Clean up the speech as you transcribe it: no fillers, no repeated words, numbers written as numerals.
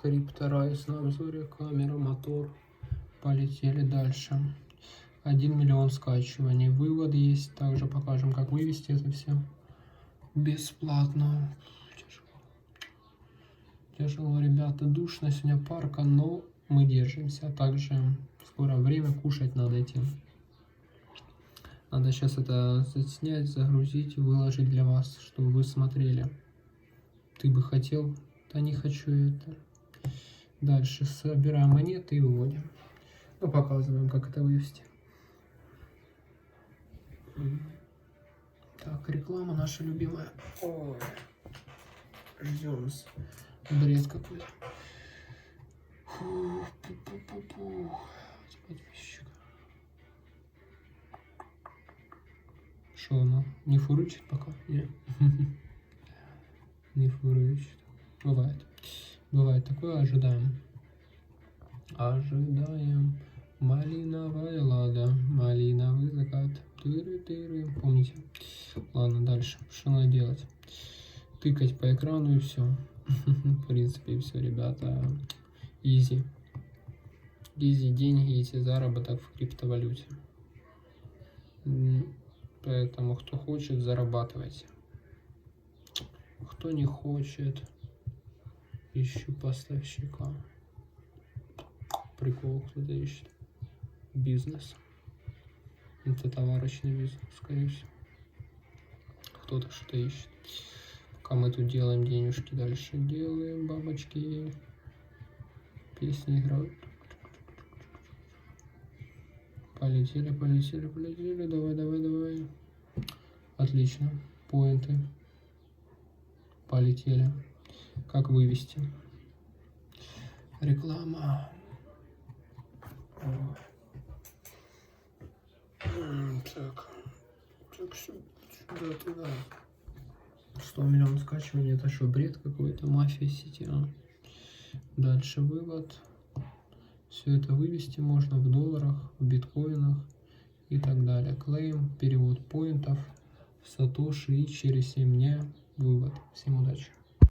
Крипторайс на обзоре, камера, мотор. Полетели дальше. 1 миллион скачиваний. Вывод есть. Также покажем, как вывести это все бесплатно. Тяжело, ребята, душно сегодня парка, но мы держимся. Также скоро время кушать надо идти. Надо сейчас это заснять, загрузить, выложить для вас, чтобы вы смотрели. Ты бы хотел? Да не хочу это. Дальше собираем монеты и выводим. Ну, показываем, как это вывести. Так, реклама наша любимая. Ой, ждем. Бред какой-то. Подписчик. Что оно? Не фурычит пока? Нет. Не фурычит. Бывает. Бывает такое, ожидаем. Ожидаем. Малиновая лада. Малиновый закат. Тыры-тыры. Помните? Ладно, дальше. Что надо делать? Тыкать по экрану и все. В принципе, все, ребята. Изи. Изи деньги, эти заработок в криптовалюте. Поэтому, кто хочет, зарабатывайте. Кто не хочет, ищу поставщика. Прикол, кто-то ищет. Бизнес. Это товарочный бизнес, скорее всего. Кто-то что-то ищет. Пока мы тут делаем денежки, дальше делаем бабочки. Песни играют. Полетели, полетели, полетели. Давай, давай, давай. Отлично. Поинты. Полетели. Как вывести? Реклама. Так. Так, сюда, туда. 100 миллионов скачиваний. Это что, бред какой-то? Мафия сети, а? Дальше вывод. Все это вывести можно в долларах, в биткоинах и так далее. Клейм, перевод поинтов, сатоши и через 7 дней вывод. Всем удачи!